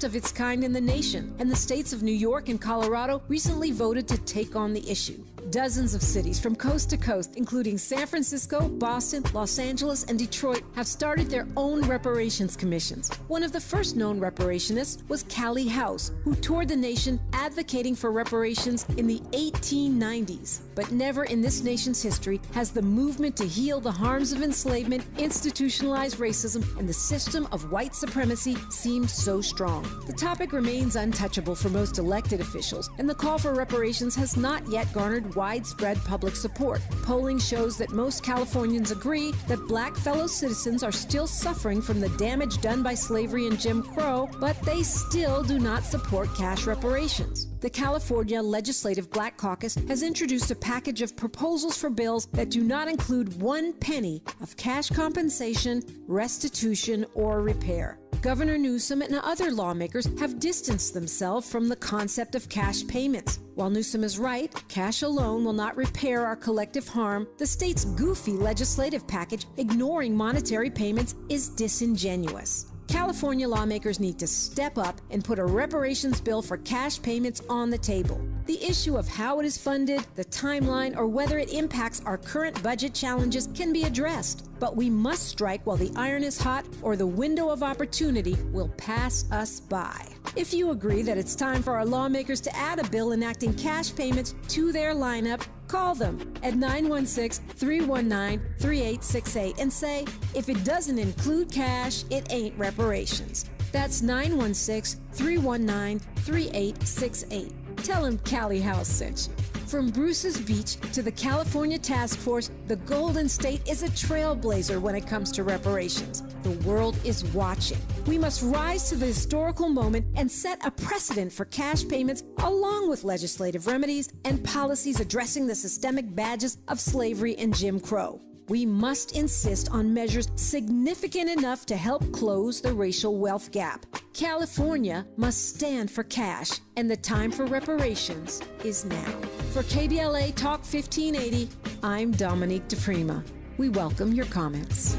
first of its kind in the nation, and the states of New York and Colorado recently voted to take on the issue. Dozens of cities from coast to coast, including San Francisco, Boston, Los Angeles, and Detroit, have started their own reparations commissions. One of the first known reparationists was Callie House, who toured the nation advocating for reparations in the 1890s. But never in this nation's history has the movement to heal the harms of enslavement, institutionalized racism, and the system of white supremacy seemed so strong. The topic remains untouchable for most elected officials, and the call for reparations has not yet garnered widespread public support. Polling shows that most Californians agree that black fellow citizens are still suffering from the damage done by slavery and Jim Crow, but they still do not support cash reparations. The California Legislative Black Caucus has introduced a package of proposals for bills that do not include 1 penny of cash compensation, restitution, or repair. Governor Newsom and other lawmakers have distanced themselves from the concept of cash payments. While Newsom is right, cash alone will not repair our collective harm, the state's goofy legislative package ignoring monetary payments is disingenuous. California lawmakers need to step up and put a reparations bill for cash payments on the table. The issue of how it is funded, the timeline, or whether it impacts our current budget challenges can be addressed. But we must strike while the iron is hot, or the window of opportunity will pass us by. If you agree that it's time for our lawmakers to add a bill enacting cash payments to their lineup, call them at 916-319-3868 and say, if it doesn't include cash, it ain't reparations. That's 916-319-3868. Tell him Callie House sent you. From Bruce's Beach to the California Task Force, the Golden State is a trailblazer when it comes to reparations. The world is watching. We must rise to the historical moment and set a precedent for cash payments along with legislative remedies and policies addressing the systemic badges of slavery and Jim Crow. We must insist on measures significant enough to help close the racial wealth gap. California must stand for cash, and the time for reparations is now. For KBLA Talk 1580, I'm Dominique DiPrima. We welcome your comments.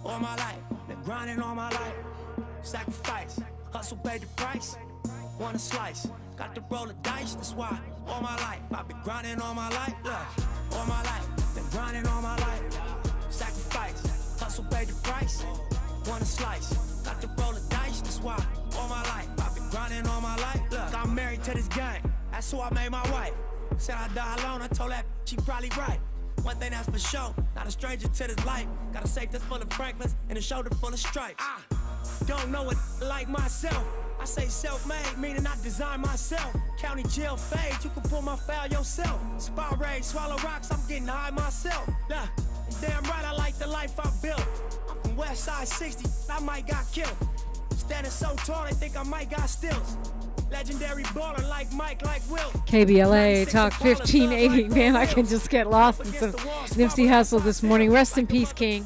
All my life, been grinding all my life. Sacrifice, hustle, pay the price. Want a slice, got to roll the dice, that's why. All my life, I've been grinding all my life. Look, all my life, been grinding all my life. Sacrifice, hustle, pay the price. Want a slice, got to roll the dice, that's why. All my life, I've been grinding all my life. Look, I'm married to this game, that's who I made my wife. Said I die alone, I told that she probably right. One thing that's for sure, not a stranger to this life. Got a safe that's full of Franklins and a shoulder full of stripes. I don't know it like myself. I say self-made, meaning I design myself. County jail fade, you can pull my file yourself. Spot raid, swallow rocks, I'm getting high myself. Nah, damn right, I like the life I built. I'm from West Side 60, I might got killed. Standing so tall, they think I might got stills. Legendary baller like Mike, like Will. KBLA Talk 1580. Man, I can just get lost in some Nipsey Hussle this morning. Rest in peace, King.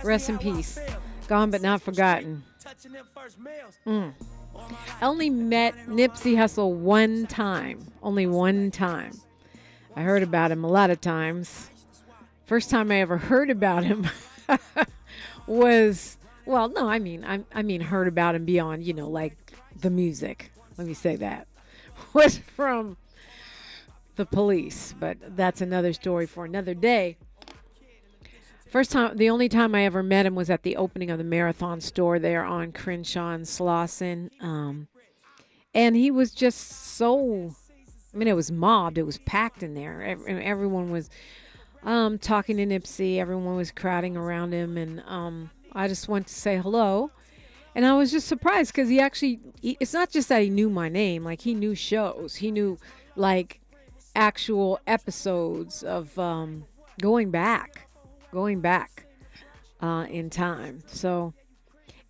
Rest in peace. Gone but not forgotten. I only met Nipsey Hussle one time. Only one time. I heard about him a lot of times. First time I ever heard about him was, well, no, I mean heard about him beyond, like the music. Let me say that. Was from the Police, but that's another story for another day. The only time I ever met him was at the opening of the Marathon store there on Crenshaw and Slauson. And he was just so, it was mobbed. It was packed in there. Everyone was talking to Nipsey. Everyone was crowding around him. And I just went to say hello. And I was just surprised because it's not just that he knew my name. Like, he knew shows. He knew, actual episodes of going back in time. So,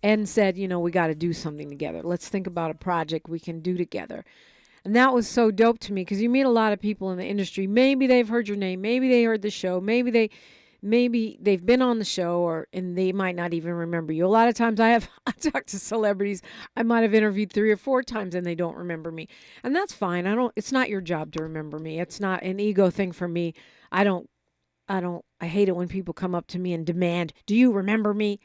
and said, we got to do something together. Let's think about a project we can do together. And that was so dope to me because you meet a lot of people in the industry. Maybe they've heard your name. Maybe they heard the show. Maybe maybe they've been on the show and they might not even remember you. A lot of times I talked to celebrities I might have interviewed 3 or 4 times and they don't remember me. And that's fine. It's not your job to remember me. It's not an ego thing for me. I hate it when people come up to me and demand, "Do you remember me?"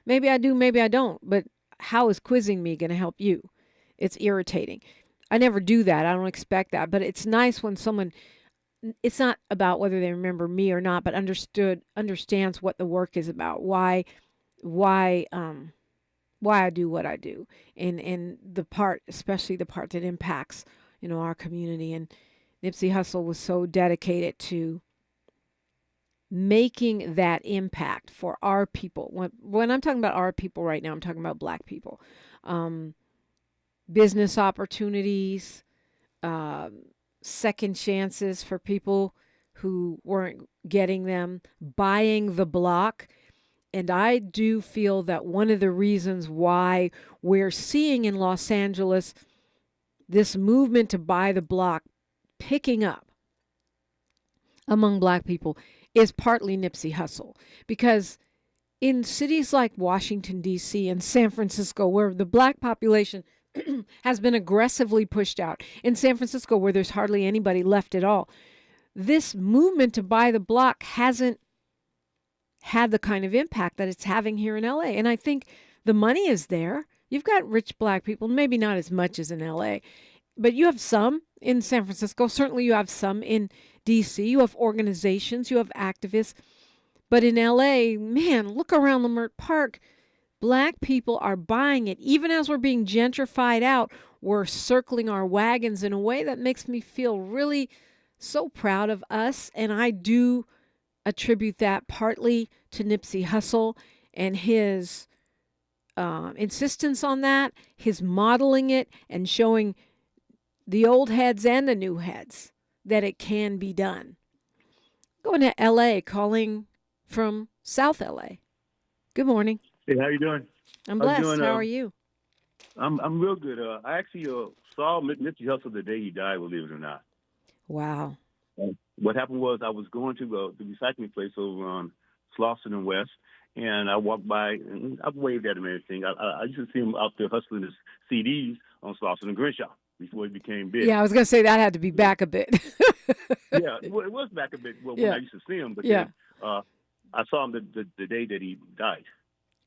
Maybe I do, maybe I don't. But how is quizzing me going to help you? It's irritating. I never do that. I don't expect that. But it's nice when someone, it's not about whether they remember me or not, but understands what the work is about, why I do what I do, and the part, especially the part that impacts, our community. And Nipsey Hussle was so dedicated to making that impact for our people. When I'm talking about our people right now, I'm talking about Black people. Business opportunities, second chances for people who weren't getting them, buying the block. And I do feel that one of the reasons why we're seeing in Los Angeles this movement to buy the block picking up among Black people is partly Nipsey Hussle. Because in cities like Washington, D.C. and San Francisco, where the Black population has been aggressively pushed out, in San Francisco, where there's hardly anybody left at all, this movement to buy the block hasn't had the kind of impact that it's having here in L.A. And I think the money is there. You've got rich Black people, maybe not as much as in L.A., but you have some in San Francisco. Certainly you have some in D.C. You have organizations, you have activists. But in L.A., man, look around Leimert Park. Black people are buying it. Even as we're being gentrified out, we're circling our wagons in a way that makes me feel really so proud of us. And I do attribute that partly to Nipsey Hussle and his insistence on that, his modeling it and showing the old heads and the new heads that it can be done. Going to L.A., calling from South L.A. Good morning. Hey, how you doing? I'm blessed. How are you? I'm real good. I actually saw Nipsey Hussle the day he died, believe it or not. Wow. What happened was I was going to the recycling place over on Slauson and West, and I walked by, and I waved at him and everything. I used to see him out there hustling his CDs on Slauson and Crenshaw before he became big. Yeah, I was going to say that had to be back a bit. Yeah, well, it was back a bit when I used to see him, but then, I saw him the day that he died.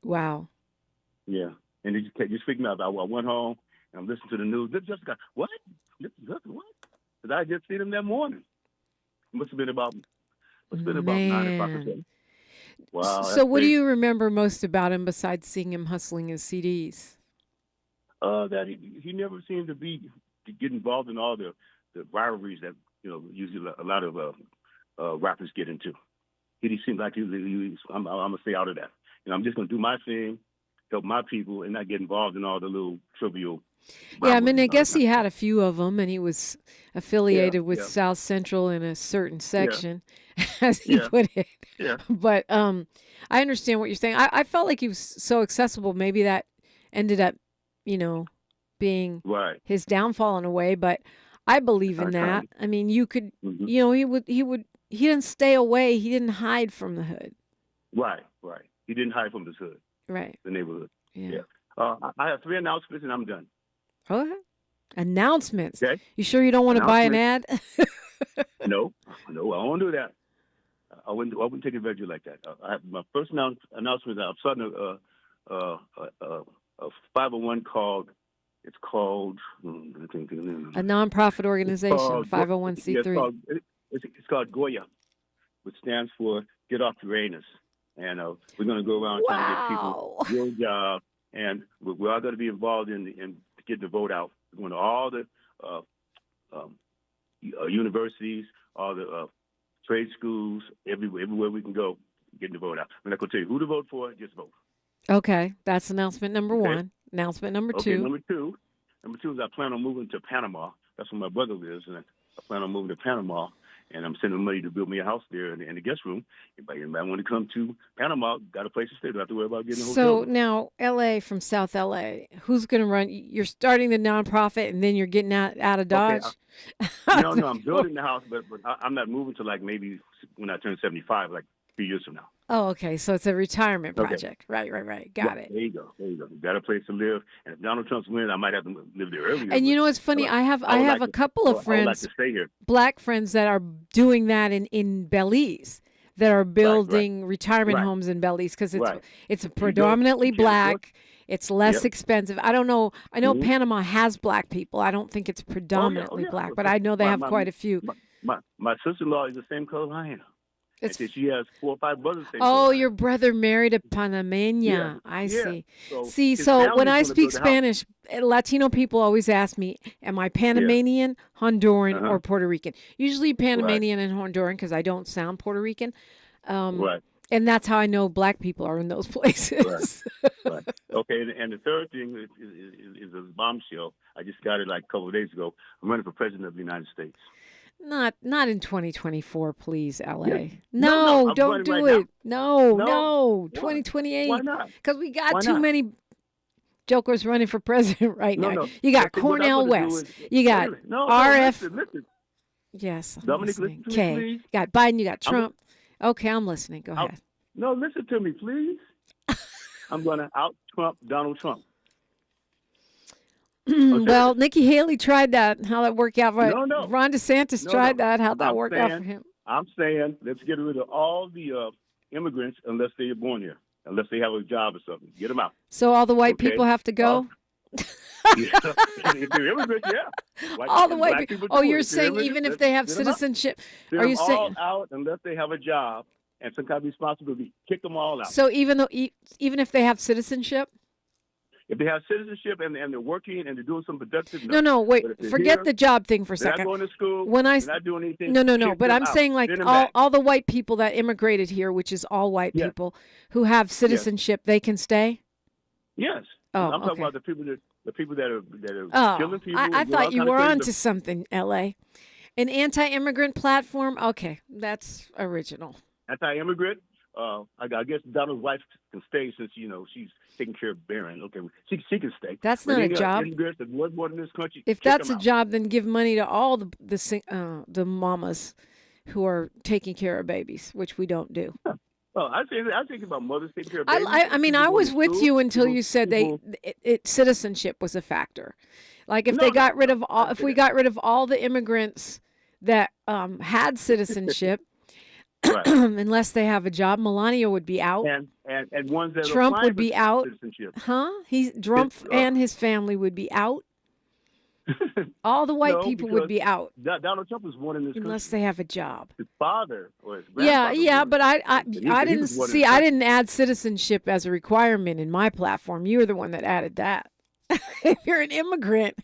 Wow. Yeah, and he just freaked me out. I went home and I'm listening to the news. Nipsey Hussle got what? Nipsey Hussle what? Because I just seen him that morning. It must have been about 9 o'clock or so. Wow. So what do you remember most about him besides seeing him hustling his CDs? That he never seemed to get involved in all the rivalries that usually a lot of rappers get into. He seemed like I'm gonna stay out of that. I'm just gonna do my thing, help my people, and not get involved in all the little trivial. Yeah, I mean, I guess he had a few of them, and he was affiliated with South Central in a certain section, as he put it. Yeah. But I understand what you're saying. I felt like he was so accessible. Maybe that ended up, being his downfall in a way. But I believe in that. I mean, you could, he didn't stay away. He didn't hide from the hood. Right. He didn't hide from the hood. Right. The neighborhood. Yeah. I have 3 announcements and I'm done. Okay. Announcements. Okay. You sure you don't want to buy an ad? No, I won't do that. I wouldn't take advantage like that. My first announcement is I'm starting a 501 called. It's called a nonprofit organization, 501c3. It's called Goya, which stands for Get Off Uranus. And we're going to go around trying to get people real jobs. And we're all going to be involved in getting the vote out. We're going to all the universities, all the trade schools, everywhere we can go, getting the vote out. I'm not going to tell you who to vote for, just vote. Okay, that's announcement number one. Announcement number two. Number two is I plan on moving to Panama. That's where my brother lives, and I plan on moving to Panama. And I'm sending money to build me a house there in the guest room. Anybody want to come to Panama, got a place to stay. Don't have to worry about getting a hotel. So now, L.A. from South L.A., who's going to run? You're starting the nonprofit, and then you're getting out of Dodge? Okay, no, I'm building the house, but I'm not moving to like maybe when I turn 75, like few years from now. Oh, okay. So it's a retirement Okay. project. Right. Got it. There you go. You got a place to live. And if Donald Trump's wins, I might have to live there earlier. And you know what's funny? I have a couple of I would like friends, to stay here. black friends, that are doing that in Belize, that are building retirement homes in Belize, because it's predominantly black. It's less expensive. I don't know. I know Panama has black people. I don't think it's predominantly black, but I know they have quite a few. My sister-in-law is the same color I am. She has 4 or 5 brothers. Your brother married a Panameña. Yeah. I Yeah. see. So when I speak Spanish, Latino people always ask me, am I Panamanian, Honduran, or Puerto Rican? Usually Panamanian and Honduran, because I don't sound Puerto Rican. And that's how I know black people are in those places. Right. Okay, and the third thing is a bombshell. I just got it like a couple of days ago. I'm running for president of the United States. Not in 2024, please, LA. Yes. No, don't do it. No. 2028. Why not? Because we got too many jokers running for president right now. You got Cornel West. You got RF. Listen. Yes, I'm Dominique, listening. listen to me, Okay. please. You got Biden. You got Trump. Okay, I'm listening. Go ahead. No, listen to me, please. I'm going to out-Trump Donald Trump. Well, Nikki Haley tried that. How'd that work out? No. Ron DeSantis tried that. How'd that work out for him? I'm saying let's get rid of all the immigrants unless they are born here, unless they have a job or something. Get them out. So all the white people have to go? If they're immigrants, All the white people. Oh, you're saying even if they have citizenship? Are you saying out unless they have a job and some kind of responsibility? Kick them all out. So even if they have citizenship? If they have citizenship and they're working and they're doing some productive, no, wait, forget the job thing for a second. They're not going to school. They're not doing anything. No. But I'm saying like all the white people that immigrated here, which is all white people who have citizenship, they can stay. Yes. Oh, I'm talking about the people that are killing people. I thought you were on to something, L.A. An anti-immigrant platform. Okay, that's original. Anti-immigrant. I guess Donald's wife can stay since she's taking care of Barron. Okay, she can stay. That's not a job. Immigrants that was born in this country. If that's a job, then give money to all the mamas who are taking care of babies, which we don't do. Oh, I think about mothers taking care of babies. I was with you until you said citizenship was a factor. Like if we got rid of all the immigrants that had citizenship. Right. Unless they have a job, Melania would be out. And ones that Trump would be out. Huh? Trump and his family would be out. All the white people would be out. Donald Trump was born in this unless country. they have a job. His father or his grandfather. Yeah, but I didn't add citizenship as a requirement in my platform. You were the one that added that. If you're an immigrant.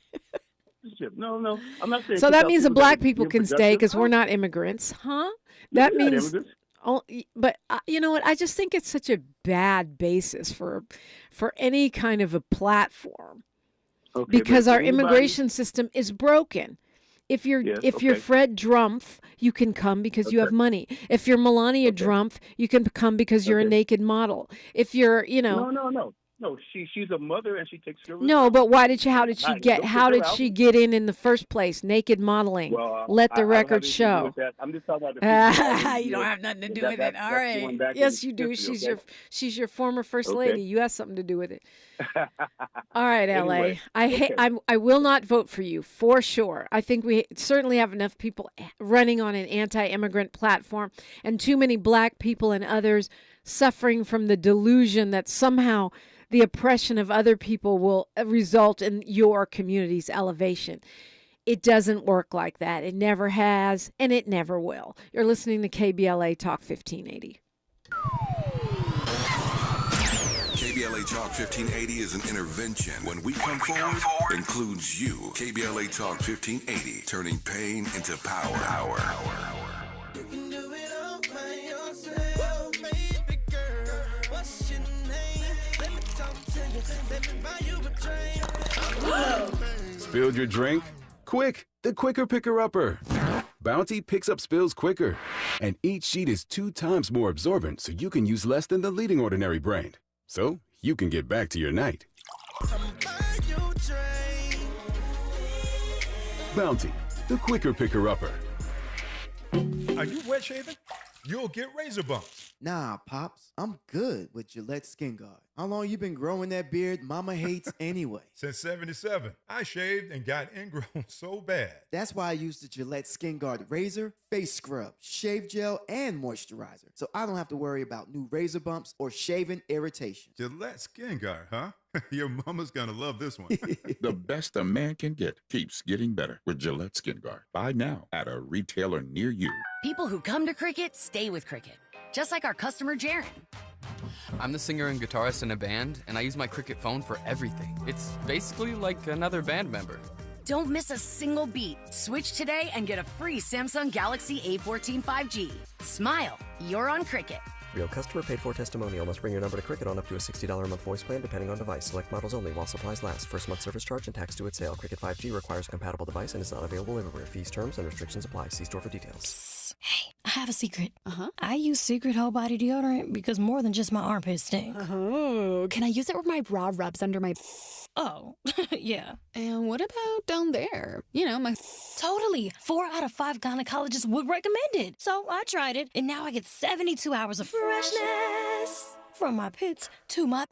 No, I'm not saying. So that means the black people can stay because we're not immigrants, huh? That means. But you know what? I just think it's such a bad basis for any kind of a platform, because our immigration system is broken. If you're Fred Drumpf, you can come because you have money. If you're Melania Drumpf, you can come because you're a naked model. If you're, No, she's a mother and she takes care of herself. No, but how did she get in the first place? Naked modeling. Well, let the record show. I'm just talking about you don't have nothing to do with it. All right. Yes, you do. She's your former first lady. You have something to do with it. All right, LA. I will not vote for you for sure. I think we certainly have enough people running on an anti-immigrant platform and too many black people and others suffering from the delusion that somehow the oppression of other people will result in your community's elevation. It doesn't work like that. It never has, and it never will. You're listening to KBLA Talk 1580. KBLA Talk 1580 is an intervention. When we come forward, includes you. KBLA Talk 1580, turning pain into power. You can do it all by yourself, baby girl. What's your name? Let me talk to you. Let me buy you a drink. Spilled your drink? Quick, the quicker picker-upper. Bounty picks up spills quicker, and each sheet is 2 times more absorbent, so you can use less than the leading ordinary brand. So you can get back to your night. Bounty, the quicker picker-upper. Are you wet shaving? You'll get razor bumps. Nah, Pops, I'm good with Gillette Skin Guard. How long you been growing that beard mama hates anyway? Since 77. I shaved and got ingrown so bad. That's why I use the Gillette Skin Guard razor, face scrub, shave gel, and moisturizer, so I don't have to worry about new razor bumps or shaving irritation. Gillette Skin Guard, huh? Your mama's gonna love this one. The best a man can get keeps getting better with Gillette Skin Guard. Buy now at a retailer near you. People who come to Cricket stay with Cricket, just like our customer Jaron. I'm the singer and guitarist in a band, and I use my Cricket phone for everything. It's basically like another band member. Don't miss a single beat. Switch today and get a free Samsung Galaxy A14 5G. Smile, you're on Cricket. Real customer paid for testimonial. Must bring your number to Cricket on up to a $60 a month voice plan depending on device. Select models only while supplies last. First month service charge and tax due at sale. Cricket 5G requires a compatible device and is not available everywhere. Fees, terms, and restrictions apply. See store for details. Psst. Hey, I have a secret. I use Secret Whole Body Deodorant because more than just my armpits stink. Oh, can I use it where my bra rubs under my... Oh, yeah. And what about down there? You know, my... Totally. 4 out of 5 gynecologists would recommend it. So I tried it, and now I get 72 hours of freshness from my pits to my...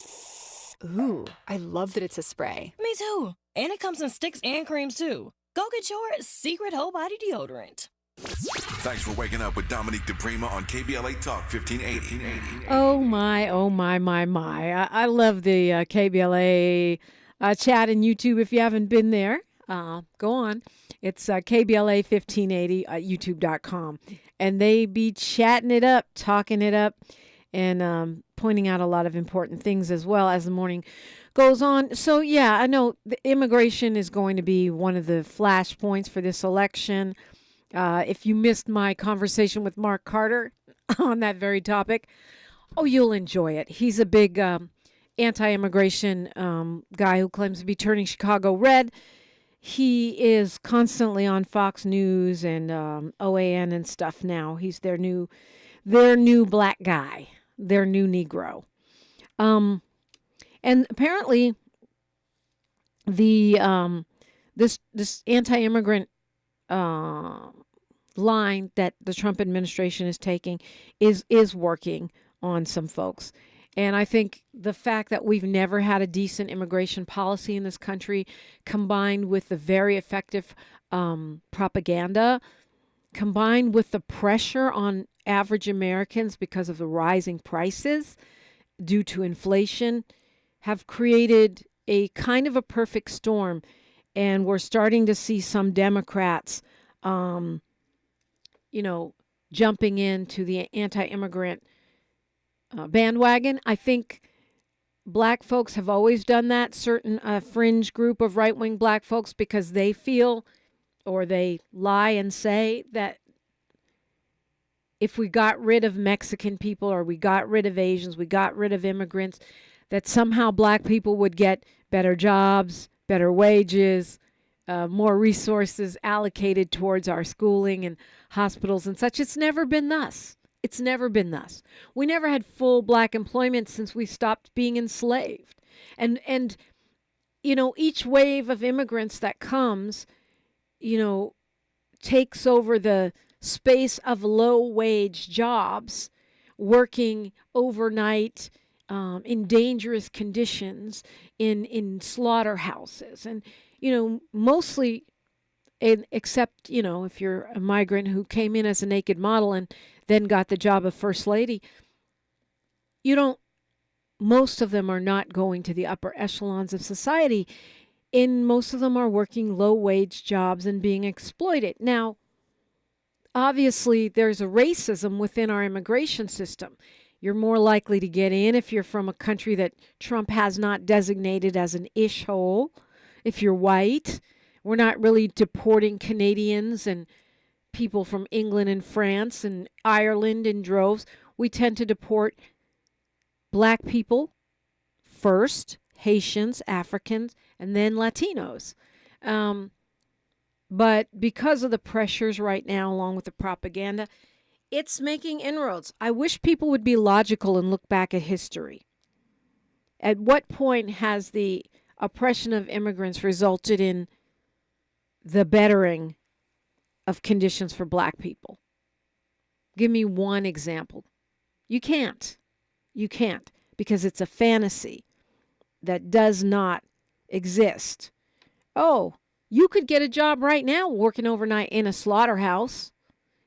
Ooh, I love that it's a spray. Me too. And it comes in sticks and creams too. Go get your Secret Whole Body Deodorant. Thanks for waking up with Dominique DiPrima on KBLA Talk 1580. Oh my, oh my, my, my. I love the KBLA chat and YouTube. If you haven't been there, go on. It's KBLA 1580 at youtube.com. And they be chatting it up, talking it up, and pointing out a lot of important things as well as the morning goes on. So, yeah, I know the immigration is going to be one of the flashpoints for this election. If you missed my conversation with Mark Carter on that very topic, you'll enjoy it. He's a big anti-immigration guy who claims to be turning Chicago red. He is constantly on Fox News and OAN and stuff now. He's their new black guy, their new Negro. And apparently the this anti-immigrant line that the Trump administration is taking is working on some folks. And I think the fact that we've never had a decent immigration policy in this country, combined with the very effective propaganda, combined with the pressure on average Americans because of the rising prices due to inflation, have created a kind of a perfect storm. And we're starting to see some Democrats, jumping into the anti-immigrant bandwagon. I think black folks have always done that, certain fringe group of right-wing black folks, because they feel, or they lie and say, that if we got rid of Mexican people or we got rid of Asians, we got rid of immigrants, that somehow black people would get better jobs, better wages, more resources allocated towards our schooling and hospitals and such. It's never been thus. It's never been thus. We never had full black employment since we stopped being enslaved. And each wave of immigrants that comes, takes over the space of low-wage jobs, working overnight in dangerous conditions in slaughterhouses. And, mostly, except, if you're a migrant who came in as a naked model and then got the job of first lady, most of them are not going to the upper echelons of society. And most of them are working low-wage jobs and being exploited. Now, obviously, there's a racism within our immigration system. You're more likely to get in if you're from a country that Trump has not designated as an ish hole. If you're white, we're not really deporting Canadians and people from England and France and Ireland in droves. We tend to deport black people first, Haitians, Africans, and then Latinos. But because of the pressures right now, along with the propaganda, it's making inroads. I wish people would be logical and look back at history. At what point has the oppression of immigrants resulted in the bettering of conditions for black people? Give me one example. You can't. You can't, because it's a fantasy that does not exist. Oh, you could get a job right now working overnight in a slaughterhouse.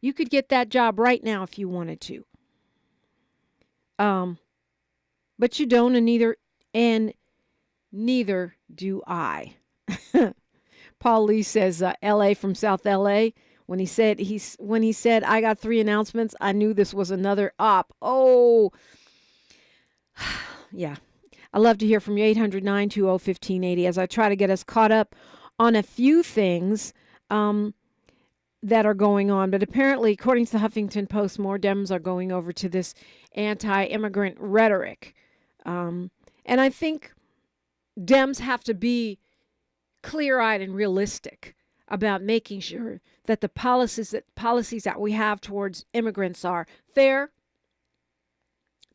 You could get that job right now if you wanted to. But you don't, and neither do I. Paul Lee says, L.A. from South L.A. When he said I got 3 announcements, I knew this was another op. Oh, yeah. I love to hear from you. 800-920-1580 as I try to get us caught up on a few things that are going on. But apparently, according to the Huffington Post, more Dems are going over to this anti-immigrant rhetoric. And I think Dems have to be clear-eyed and realistic about making sure that the policies that we have towards immigrants are fair,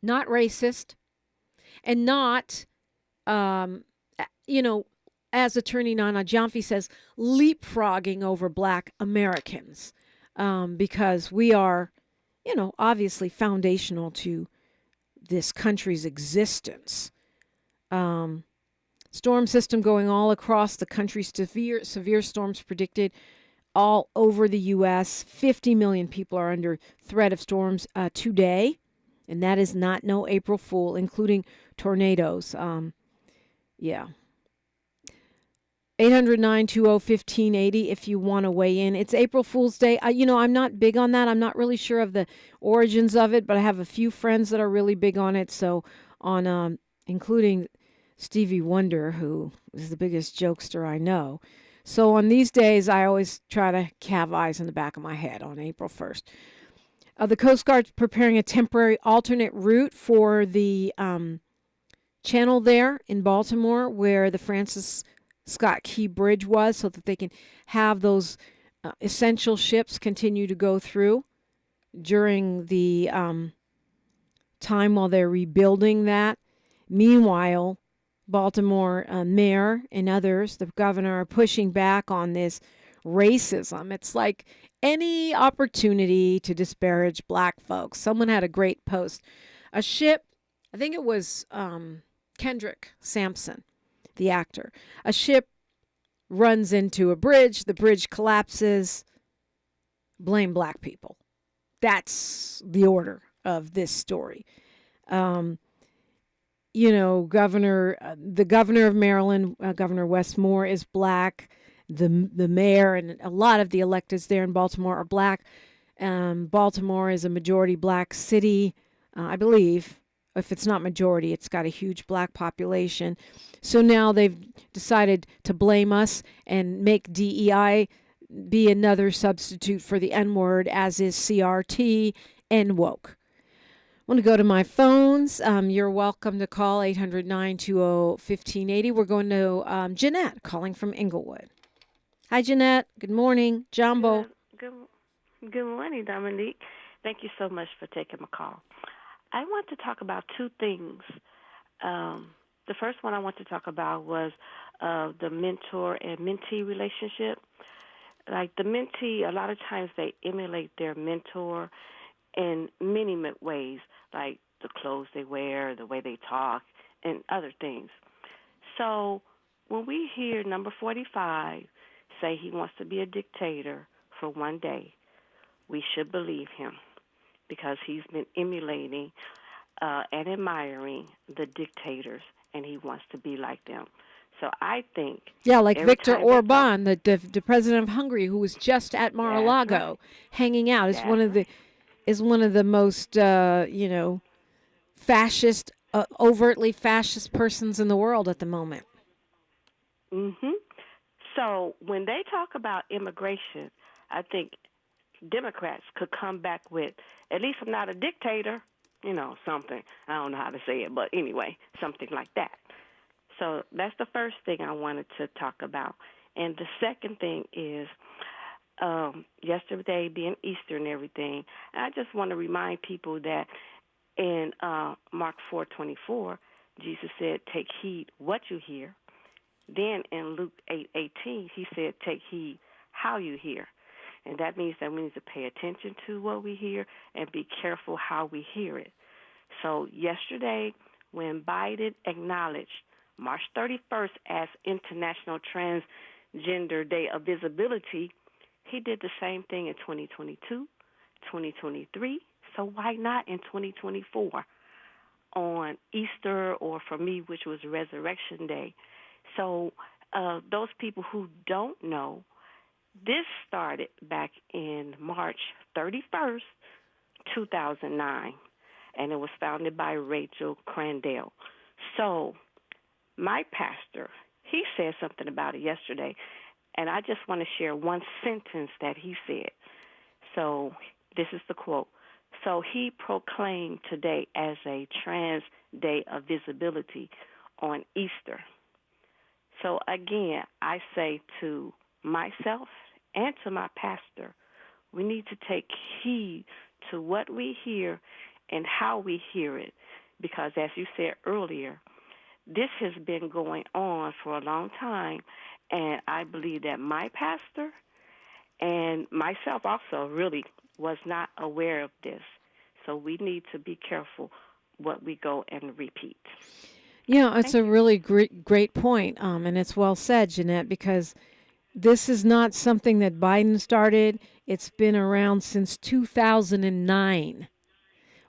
not racist, and not, as Attorney Nana Jomfi says, leapfrogging over Black Americans, because we are, obviously foundational to this country's existence. Storm system going all across the country. Severe storms predicted all over the U.S. 50 million people are under threat of storms today. And that is not no April Fool, including tornadoes. 800-920-1580 if you want to weigh in. It's April Fool's Day. I'm not big on that. I'm not really sure of the origins of it, but I have a few friends that are really big on it. So including Stevie Wonder, who is the biggest jokester I know. So on these days, I always try to have eyes in the back of my head on April 1st. The Coast Guard's preparing a temporary alternate route for the channel there in Baltimore where the Francis Scott Key Bridge was, so that they can have those essential ships continue to go through during the time while they're rebuilding that. Meanwhile, Baltimore mayor and others, the governor, are pushing back on this racism. It's like any opportunity to disparage Black folks. Someone had a great post. A ship, I think it was Kendrick Sampson, the actor. A ship runs into a bridge. The bridge collapses. Blame Black people. That's the order of this story. The governor of Maryland, Governor Wes Moore, is Black. The mayor and a lot of the electeds there in Baltimore are Black. Baltimore is a majority Black city, I believe. If it's not majority, it's got a huge Black population. So now they've decided to blame us and make DEI be another substitute for the N-word, as is CRT and woke. I want to go to my phones. You're welcome to call 800-920-1580. We're going to Jeanette calling from Inglewood. Hi, Jeanette. Good morning. Jumbo. Good morning, Dominique. Thank you so much for taking my call. I want to talk about 2 things. The first one I want to talk about was the mentor and mentee relationship. Like the mentee, a lot of times they emulate their mentor in many ways, like the clothes they wear, the way they talk, and other things. So when we hear number 45 say he wants to be a dictator for one day, we should believe him, because he's been emulating and admiring the dictators, and he wants to be like them. So I think... Yeah, like Viktor Orban, the president of Hungary, who was just at Mar-a-Lago hanging out, is one of the most, fascist, overtly fascist persons in the world at the moment. Mm-hmm. So when they talk about immigration, I think Democrats could come back with, at least I'm not a dictator, something. I don't know how to say it, but anyway, something like that. So that's the first thing I wanted to talk about. And the second thing is yesterday being Easter and everything, I just want to remind people that in Mark 4:24, Jesus said, take heed what you hear. Then in Luke 8:18, he said, take heed how you hear. And that means that we need to pay attention to what we hear and be careful how we hear it. So yesterday, when Biden acknowledged March 31st as International Transgender Day of Visibility, he did the same thing in 2022, 2023. So why not in 2024 on Easter, or for me, which was Resurrection Day? So those people who don't know, this started back in March 31st, 2009, and it was founded by Rachel Crandell. So my pastor, he said something about it yesterday, and I just want to share one sentence that he said. So this is the quote. So he proclaimed today as a Trans Day of Visibility on Easter. So again, I say to myself and to my pastor, we need to take heed to what we hear and how we hear it, because as you said earlier, this has been going on for a long time, and I believe that my pastor and myself also really was not aware of this. So we need to be careful what we go and repeat. Yeah, it's a really great point, and it's well said, Jeanette, because this is not something that Biden started. It's been around since 2009.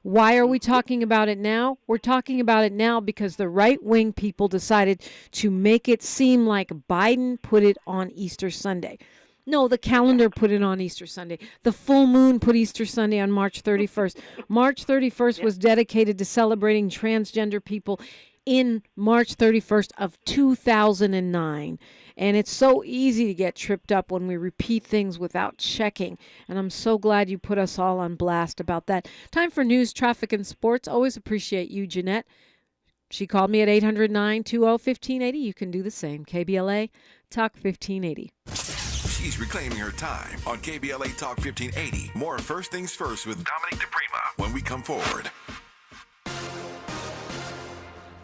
Why are we talking about it now? We're talking about it now because the right-wing people decided to make it seem like Biden put it on Easter Sunday. No, the calendar put it on Easter Sunday. The full moon put Easter Sunday on March 31st. March 31st was dedicated to celebrating transgender people in March 31st of 2009. And it's so easy to get tripped up when we repeat things without checking. And I'm so glad you put us all on blast about that. Time for news, traffic, and sports. Always appreciate you, Jeanette. She called me at 800-920-1580. You can do the same. KBLA, Talk 1580. She's reclaiming her time on KBLA Talk 1580. More First Things First with Dominique DiPrima when we come forward.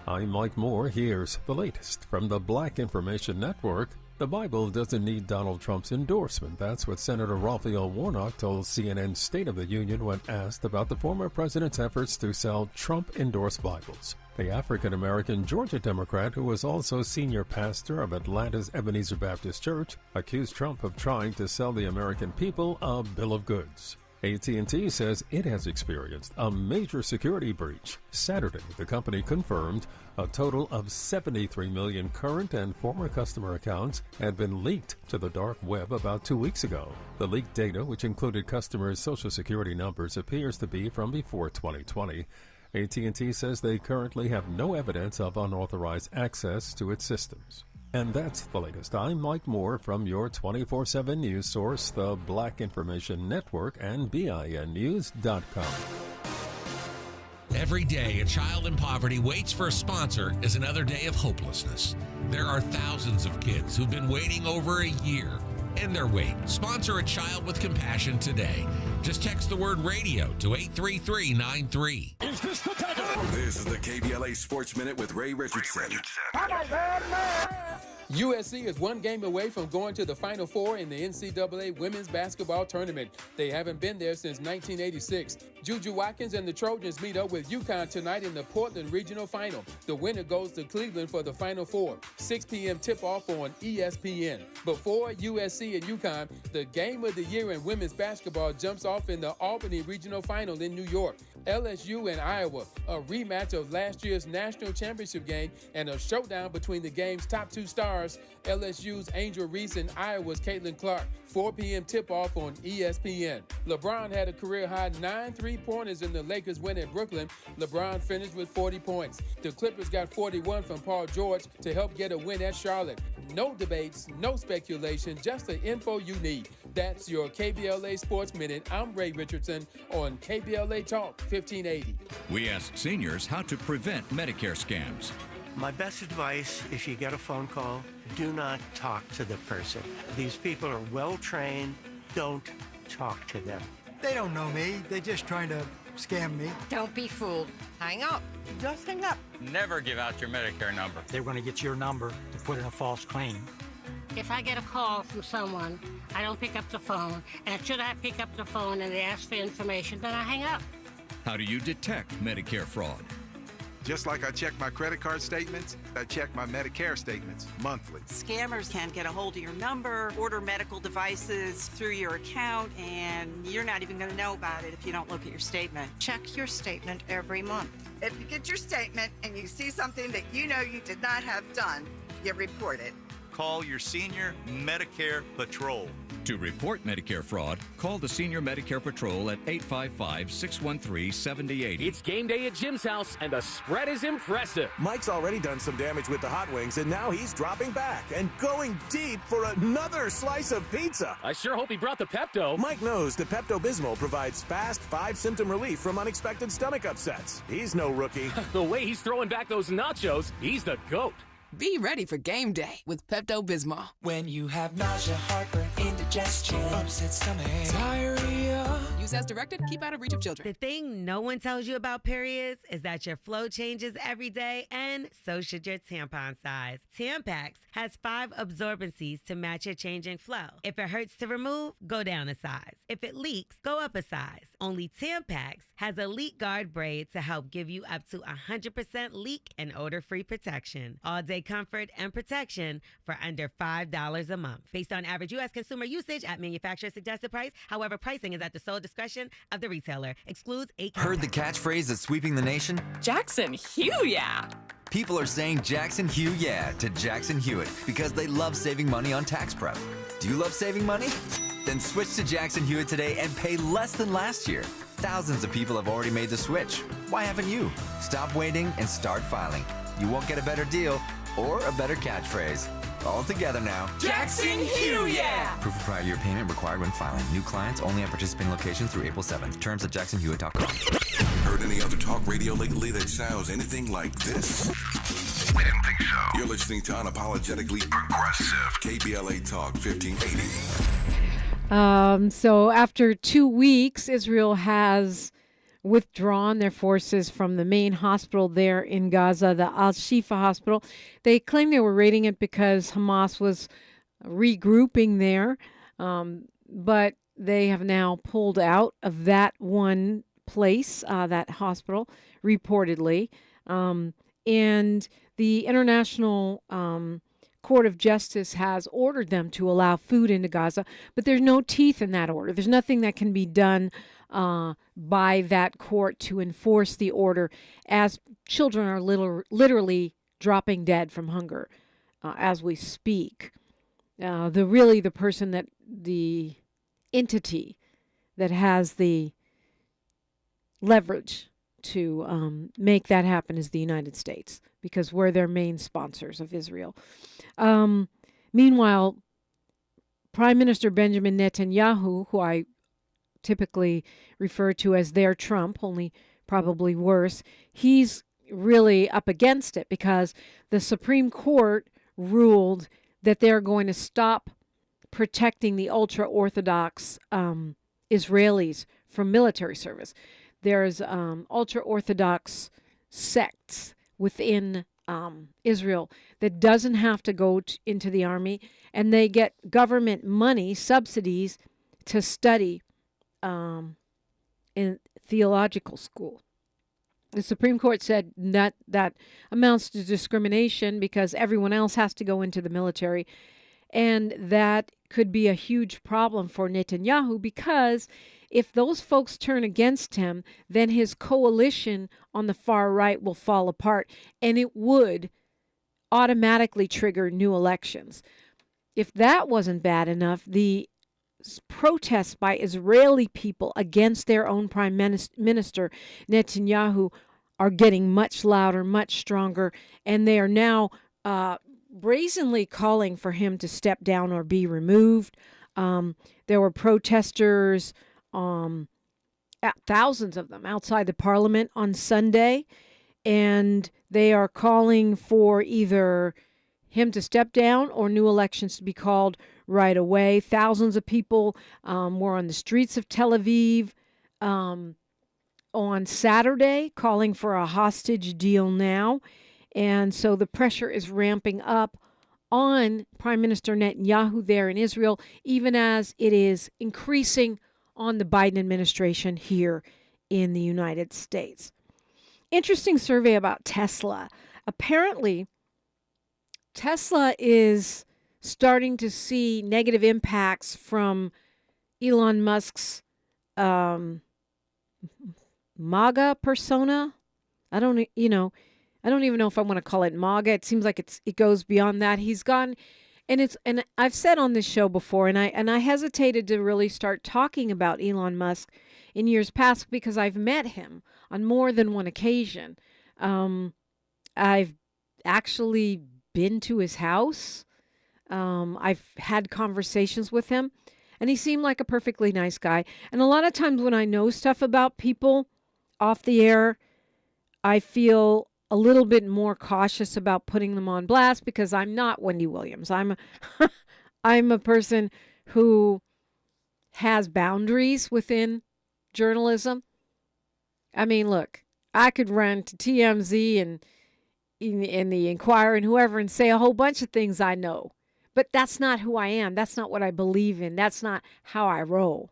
I'm Mike Moore. Here's the latest from the Black Information Network. The Bible doesn't need Donald Trump's endorsement. That's what Senator Raphael Warnock told CNN's State of the Union when asked about the former president's efforts to sell Trump-endorsed Bibles. The African-American Georgia Democrat, who was also senior pastor of Atlanta's Ebenezer Baptist Church, accused Trump of trying to sell the American people a bill of goods. AT&T says it has experienced a major security breach. Saturday, the company confirmed a total of 73 million current and former customer accounts had been leaked to the dark web about 2 weeks ago. The leaked data, which included customers' social security numbers, appears to be from before 2020. AT&T says they currently have no evidence of unauthorized access to its systems. And that's the latest. I'm Mike Moore from your 24/7 news source, the Black Information Network, and BINnews.com. Every day, a child in poverty waits for a sponsor is another day of hopelessness. There are thousands of kids who've been waiting over a year. End their wait. Sponsor a child with compassion today. Just text the word radio to 83393. This is the KBLA Sports Minute with Ray Richardson. USC is one game away from going to the Final Four in the NCAA women's basketball tournament. They haven't been there since 1986. Juju Watkins and the Trojans meet up with UConn tonight in the Portland Regional Final. The winner goes to Cleveland for the Final Four. 6 p.m. tip-off on ESPN. Before USC and UConn, the game of the year in women's basketball jumps off in the Albany Regional Final in New York. LSU and Iowa, a rematch of last year's national championship game and a showdown between the game's top two stars, LSU's Angel Reese and Iowa's Caitlin Clark. 4 p.m. tip-off on ESPN. LeBron had a career-high 9 3-pointers in the Lakers win at Brooklyn. LeBron finished with 40 points. The Clippers got 41 from Paul George to help get a win at Charlotte. No debates, no speculation, just the info you need. That's your KBLA Sports Minute. I'm Ray Richardson on KBLA Talk 1580. We ask seniors how to prevent Medicare scams. My best advice, if you get a phone call, do not talk to the person. These people are well trained. Don't talk to them. They don't know me. They're just trying to scam me. Don't be fooled. Hang up. Just hang up. Never give out your Medicare number. They're going to get your number to put in a false claim. If I get a call from someone, I don't pick up the phone. And should I pick up the phone and they ask for information, then I hang up. How do you detect Medicare fraud? Just like I check my credit card statements, I check my Medicare statements monthly. Scammers can get a hold of your number, order medical devices through your account, and you're not even going to know about it if you don't look at your statement. Check your statement every month. If you get your statement and you see something that you know you did not have done, you report it. Call your senior Medicare Patrol. To report Medicare fraud, call the Senior Medicare Patrol at 855-613-7080. It's game day at Jim's house, and the spread is impressive. Mike's already done some damage with the hot wings, and now he's dropping back and going deep for another slice of pizza. I sure hope he brought the Pepto. Mike knows the Pepto-Bismol provides fast 5-symptom relief from unexpected stomach upsets. He's no rookie. The way he's throwing back those nachos, he's the GOAT. Be ready for game day with Pepto-Bismol. When you have nausea, heartburn, indigestion, upset stomach, diarrhea. Use as directed. Keep out of reach of children. The thing no one tells you about periods is that your flow changes every day, and so should your tampon size. Tampax has 5 absorbencies to match your changing flow. If it hurts to remove, go down a size. If it leaks, go up a size. Only Tampax has a leak guard braid to help give you up to 100% leak and odor-free protection. All-day comfort and protection for under $5 a month. Based on average U.S. consumer usage at manufacturer's suggested price. However, pricing is at the sole discretion of the retailer. Excludes 8. Heard the catchphrase that's sweeping the nation? Jackson, Hugh, yeah. People are saying Jackson Hugh yeah to Jackson Hewitt because they love saving money on tax prep. Do you love saving money? Then switch to Jackson Hewitt today and pay less than last year. Thousands of people have already made the switch. Why haven't you? Stop waiting and start filing. You won't get a better deal or a better catchphrase. All together now. Jackson Hugh, yeah! Proof of prior year payment required when filing. New clients only at participating locations through April 7th. Terms at jacksonhewitt.com. Heard any other talk radio lately that sounds anything like this? We didn't think so. You're listening to Unapologetically Progressive. KBLA Talk 1580. So after 2 weeks, Israel has withdrawn their forces from the main hospital there in Gaza, the Al-Shifa hospital. They claim they were raiding it because Hamas was regrouping there, but they have now pulled out of that one place, that hospital, reportedly. And the International Court of Justice has ordered them to allow food into Gaza, but there's no teeth in that order. There's nothing that can be done by that court to enforce the order, as children are literally dropping dead from hunger as we speak. The entity that has the leverage to make that happen is the United States, because we're their main sponsors of Israel. Meanwhile, Prime Minister Benjamin Netanyahu, who I typically refer to as their Trump, only probably worse, he's really up against it because the Supreme Court ruled that they're going to stop protecting the ultra-Orthodox Israelis from military service. There's ultra-Orthodox sects within Israel that doesn't have to go into the army, and they get government money, subsidies, to study in theological school. The Supreme Court said that amounts to discrimination because everyone else has to go into the military, and that could be a huge problem for Netanyahu, because if those folks turn against him, then his coalition on the far right will fall apart, and it would automatically trigger new elections. If that wasn't bad enough, the protests by Israeli people against their own prime minister, Netanyahu, are getting much louder, much stronger, and they are now brazenly calling for him to step down or be removed. There were protesters, thousands of them, outside the parliament on Sunday, and they are calling for either him to step down or new elections to be called right away. Thousands of people were on the streets of Tel Aviv on Saturday calling for a hostage deal now. And so the pressure is ramping up on Prime Minister Netanyahu there in Israel, even as it is increasing on the Biden administration here in the United States. Interesting survey about Tesla. Apparently, Tesla is starting to see negative impacts from Elon Musk's MAGA persona. I don't even know if I want to call it MAGA. It seems like it goes beyond that. He's gone, and I've said on this show before, and I hesitated to really start talking about Elon Musk in years past because I've met him on more than one occasion. I've actually been to his house. I've had conversations with him, and he seemed like a perfectly nice guy. And a lot of times when I know stuff about people off the air, I feel a little bit more cautious about putting them on blast because I'm not Wendy Williams. I'm a person who has boundaries within journalism. I mean, look, I could run to TMZ and in the Inquirer and whoever and say a whole bunch of things I know. But that's not who I am. That's not what I believe in. That's not how I roll.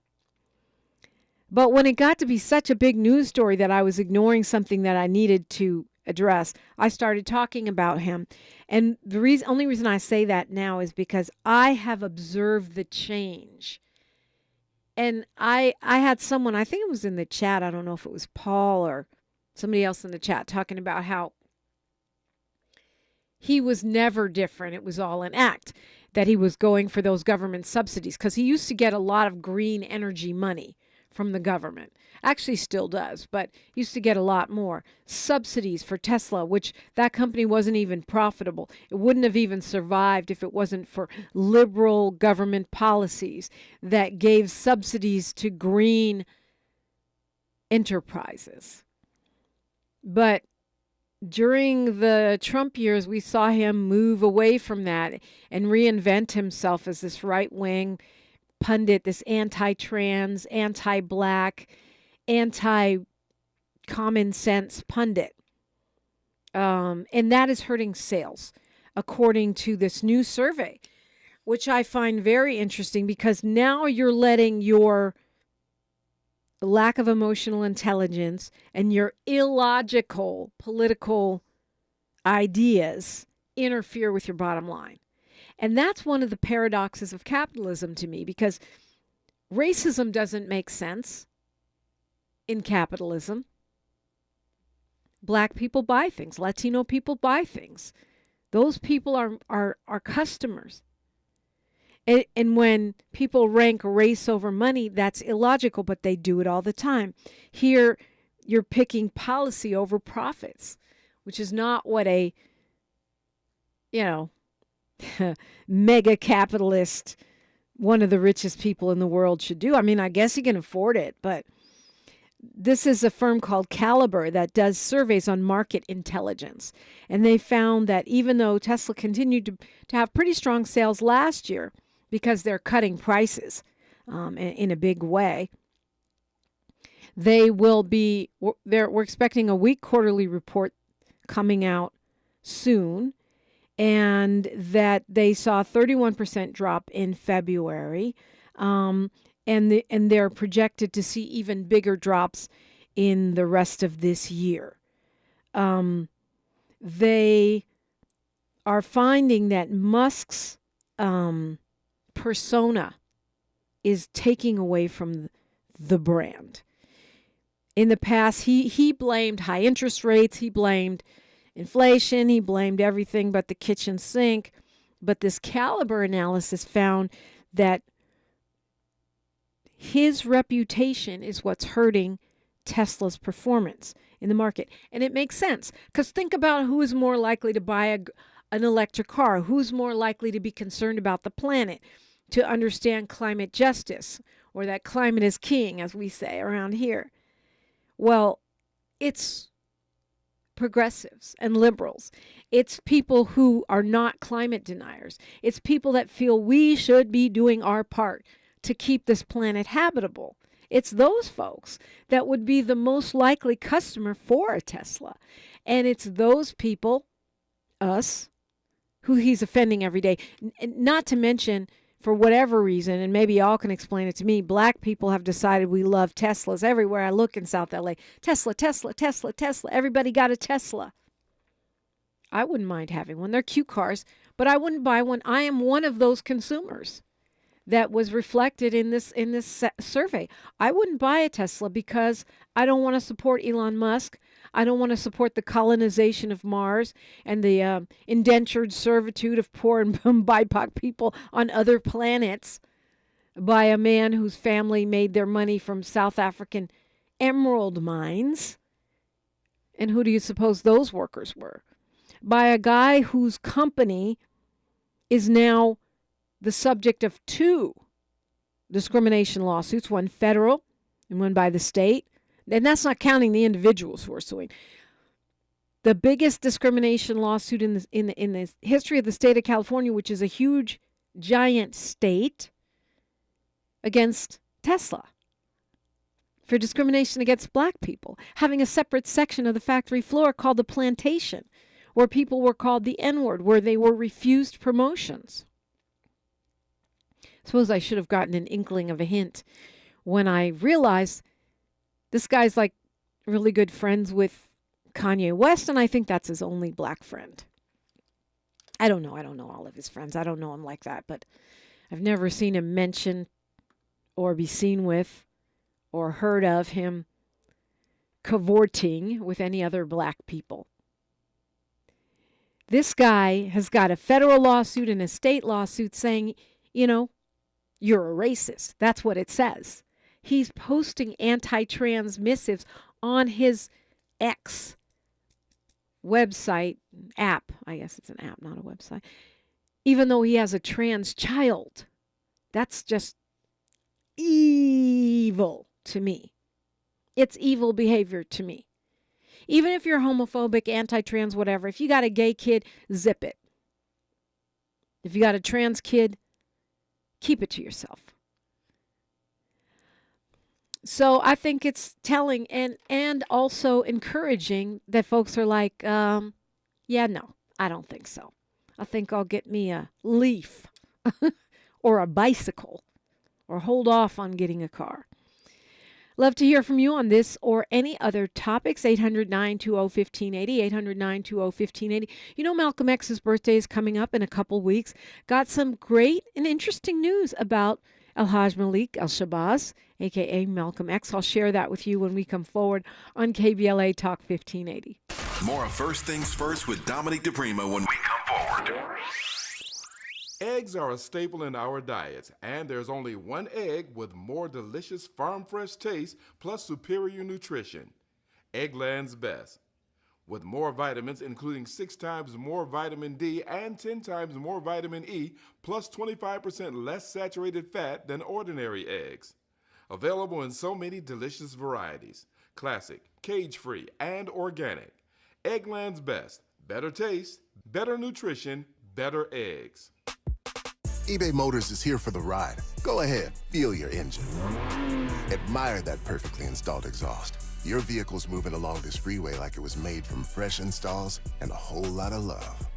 But when it got to be such a big news story that I was ignoring something that I needed to address, I started talking about him. And the only reason I say that now is because I have observed the change. And I had someone, I think it was in the chat, I don't know if it was Paul or somebody else in the chat, talking about how he was never different. It was all an act, that he was going for those government subsidies because he used to get a lot of green energy money from the government. Actually still does, but used to get a lot more. Subsidies for Tesla, which that company wasn't even profitable. It wouldn't have even survived if it wasn't for liberal government policies that gave subsidies to green enterprises. But during the Trump years, we saw him move away from that and reinvent himself as this right-wing pundit, this anti-trans, anti-black, anti-common sense pundit. And that is hurting sales, according to this new survey, which I find very interesting because now you're letting your lack of emotional intelligence and your illogical political ideas interfere with your bottom line. And that's one of the paradoxes of capitalism to me, because racism doesn't make sense in capitalism. Black people buy things. Latino people buy things. Those people are customers. And when people rank race over money, that's illogical, but they do it all the time. Here, you're picking policy over profits, which is not what a, mega capitalist, one of the richest people in the world should do. I mean, I guess you can afford it, but this is a firm called Caliber that does surveys on market intelligence. And they found that even though Tesla continued to have pretty strong sales last year, because they're cutting prices in a big way, we're expecting a weak quarterly report coming out soon, and that they saw a 31% drop in February, and they're projected to see even bigger drops in the rest of this year. They are finding that Musk's persona is taking away from the brand. In the past, he blamed high interest rates, he blamed inflation, he blamed everything but the kitchen sink. But this Caliber analysis found that his reputation is what's hurting Tesla's performance in the market. And it makes sense, because think about who is more likely to buy an electric car, who's more likely to be concerned about the planet, to understand climate justice, or that climate is king, as we say around here. Well, it's progressives and liberals. It's people who are not climate deniers. It's people that feel we should be doing our part to keep this planet habitable. It's those folks that would be the most likely customer for a Tesla. And it's those people, us, who he's offending every day. Not to mention for whatever reason, and maybe y'all can explain it to me, black people have decided we love Teslas everywhere I look in South LA. Tesla, Tesla, Tesla, Tesla. Everybody got a Tesla. I wouldn't mind having one. They're cute cars, but I wouldn't buy one. I am one of those consumers that was reflected in this survey. I wouldn't buy a Tesla because I don't want to support Elon Musk. I don't want to support the colonization of Mars and the indentured servitude of poor and BIPOC people on other planets by a man whose family made their money from South African emerald mines. And who do you suppose those workers were? By a guy whose company is now the subject of 2 discrimination lawsuits, one federal and one by the state. And that's not counting the individuals who are suing. The biggest discrimination lawsuit in the history of the state of California, which is a huge, giant state, against Tesla for discrimination against black people, having a separate section of the factory floor called the plantation, where people were called the N-word, where they were refused promotions. Suppose I should have gotten an inkling of a hint when I realized this guy's like really good friends with Kanye West, and I think that's his only black friend. I don't know all of his friends. I don't know him like that, but I've never seen him mention or be seen with or heard of him cavorting with any other black people. This guy has got a federal lawsuit and a state lawsuit saying, you're a racist. That's what it says. He's posting anti-trans missives on his X website, app. I guess it's an app, not a website. Even though he has a trans child. That's just evil to me. It's evil behavior to me. Even if you're homophobic, anti-trans, whatever, if you got a gay kid, zip it. If you got a trans kid, keep it to yourself. So I think it's telling and also encouraging that folks are like, yeah, no, I don't think so. I think I'll get me a Leaf or a bicycle or hold off on getting a car. Love to hear from you on this or any other topics. 800-920-1580, 800-920-1580. Malcolm X's birthday is coming up in a couple weeks. Got some great and interesting news about Alhaj Malik Al-Shabazz, a.k.a. Malcolm X. I'll share that with you when we come forward on KBLA Talk 1580. More of First Things First with Dominique DiPrima when we come forward. Eggs are a staple in our diets, and there's only one egg with more delicious farm-fresh taste plus superior nutrition. Eggland's Best. With more vitamins, including 6 times more vitamin D and 10 times more vitamin E, plus 25% less saturated fat than ordinary eggs. Available in so many delicious varieties. Classic, cage-free, and organic. Eggland's Best. Better taste, better nutrition, better eggs. eBay Motors is here for the ride. Go ahead, feel your engine. Admire that perfectly installed exhaust. Your vehicle's moving along this freeway like it was made from fresh installs and a whole lot of love.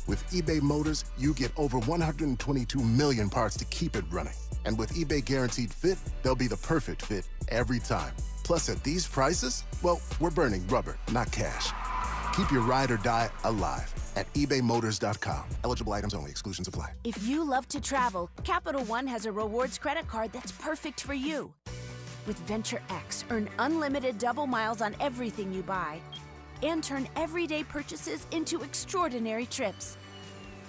With eBay Motors, you get over 122 million parts to keep it running. And with eBay Guaranteed Fit, they'll be the perfect fit every time. Plus, at these prices, well, we're burning rubber, not cash. Keep your ride or die alive at ebaymotors.com. Eligible items only. Exclusions apply. If you love to travel, Capital One has a rewards credit card that's perfect for you. With Venture X, earn unlimited double miles on everything you buy and turn everyday purchases into extraordinary trips.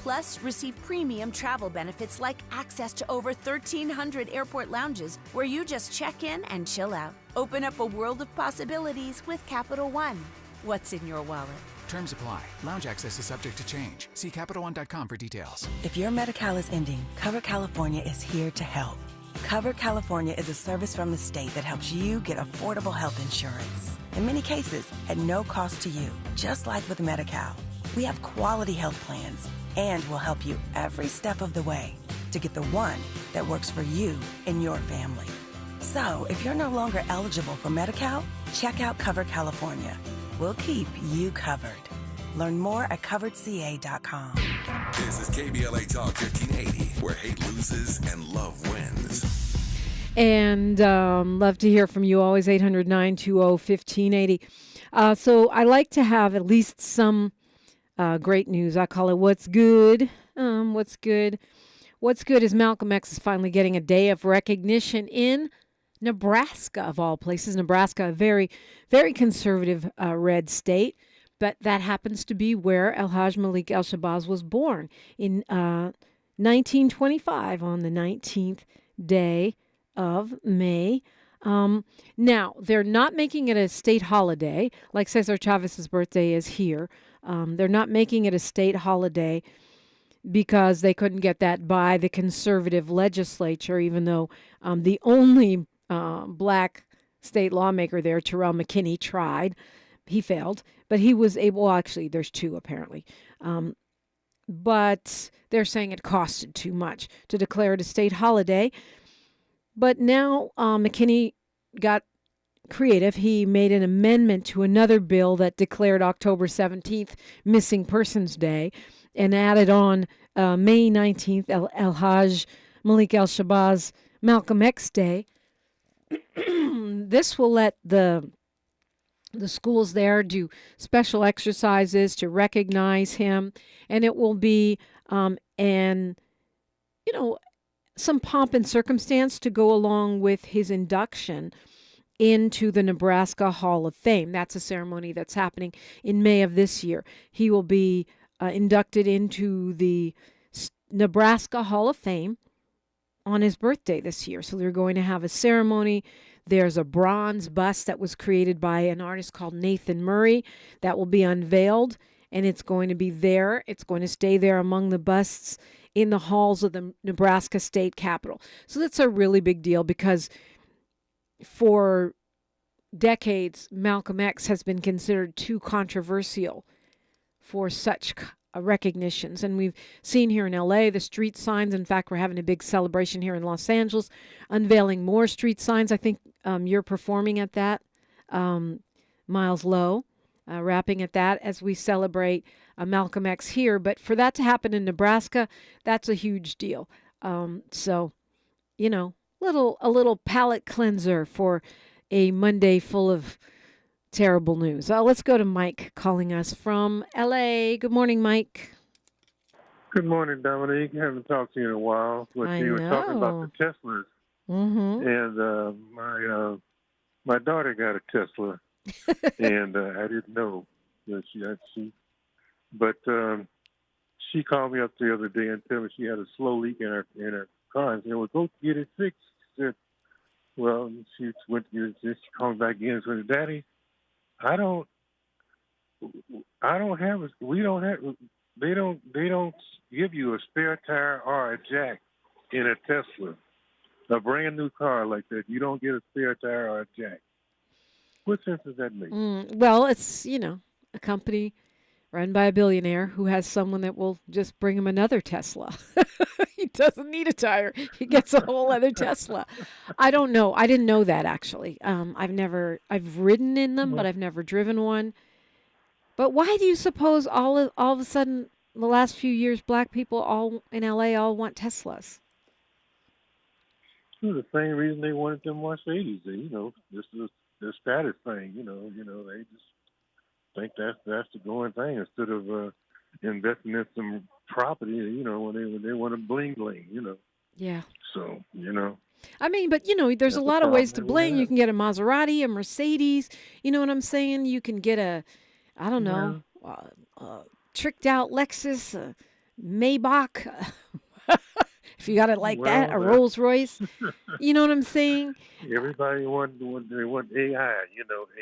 Plus, receive premium travel benefits like access to over 1,300 airport lounges where you just check in and chill out. Open up a world of possibilities with Capital One. What's in your wallet? Terms apply. Lounge access is subject to change. See CapitalOne.com for details. If your Medi-Cal is ending, Cover California is here to help. Cover California is a service from the state that helps you get affordable health insurance. In many cases, at no cost to you, just like with Medi-Cal. We have quality health plans, and we'll help you every step of the way to get the one that works for you and your family. So, if you're no longer eligible for Medi-Cal, check out Cover California. We'll keep you covered. Learn more at coveredca.com. This is KBLA Talk 1580, where hate loses and love wins. And love to hear from you. Always 800-920-1580. So I like to have at least some great news. I call it what's good. What's good? What's good is Malcolm X is finally getting a day of recognition in Nebraska, of all places. Nebraska, a very, very conservative red state. But that happens to be where El-Hajj Malik El-Shabazz was born in 1925 on the 19th day of May. Now, they're not making it a state holiday, like Cesar Chavez's birthday is here. They're not making it a state holiday because they couldn't get that by the conservative legislature, even though the only black state lawmaker there, Terrell McKinney, tried. He failed, but he was able, well, actually, there's two apparently. But they're saying it costed too much to declare it a state holiday. But now McKinney got creative. He made an amendment to another bill that declared October 17th Missing Persons Day and added on May 19th El-Hajj Malik El-Shabazz Malcolm X Day. This will let the schools there do special exercises to recognize him, and it will be some pomp and circumstance to go along with his induction into the Nebraska Hall of Fame. That's a ceremony that's happening in May of this year. He will be inducted into the Nebraska Hall of Fame on his birthday this year. So they're going to have a ceremony. There's a bronze bust that was created by an artist called Nathan Murray that will be unveiled, and it's going to be there. It's going to stay there among the busts in the halls of the Nebraska State Capitol. So that's a really big deal because for decades, Malcolm X has been considered too controversial for such recognitions. And we've seen here in LA the street signs. In fact, we're having a big celebration here in Los Angeles, unveiling more street signs. I think you're performing at that, Miles Lowe, rapping at that as we celebrate Malcolm X here. But for that to happen in Nebraska, that's a huge deal. So, a little palate cleanser for a Monday full of terrible news. Let's go to Mike calling us from L.A. Good morning, Mike. Good morning, Dominique. I haven't talked to you in a while. You were talking about the Teslas. Mm-hmm. And my daughter got a Tesla, and I didn't know that but she called me up the other day and told me she had a slow leak in her car, and said, "Well, go get it fixed." She said, "Well," she went to get it. She called back in and said, "Daddy, I don't have. They don't give you a spare tire or a jack in a Tesla, a brand new car like that. You don't get a spare tire or a jack. What sense does that make?" Well, it's a company run by a billionaire who has someone that will just bring him another Tesla. He doesn't need a tire. He gets a whole other Tesla. I don't know. I didn't know that, actually. I've ridden in them, but I've never driven one. But why do you suppose all of a sudden, the last few years, black people all in LA all want Teslas? Well, the same reason they wanted them Mercedes. This is the status thing. They just think that's the going thing instead of investing in some property. When they want to bling bling. Yeah. So I mean, but there's a lot of ways to bling. You can get a Maserati, a Mercedes. You know what I'm saying? You can get a tricked out Lexus, a Maybach. If you got it like that, a Rolls Royce. You know what I'm saying? Everybody want AI.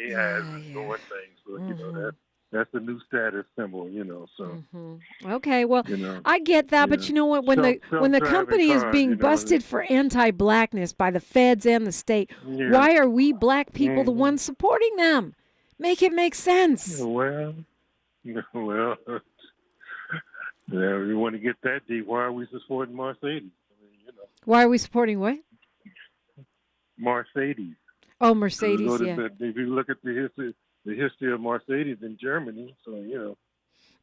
AI is going thing. So that's the new status symbol. So. Okay, well, I get that, but you know what? When the company is being busted for anti-blackness by the feds and the state, why are we black people the ones supporting them? Make it make sense. Well. Yeah, we want to get that deep. Why are we supporting Mercedes? Why are we supporting what? Mercedes. Oh, Mercedes, if you look at the history of Mercedes in Germany, so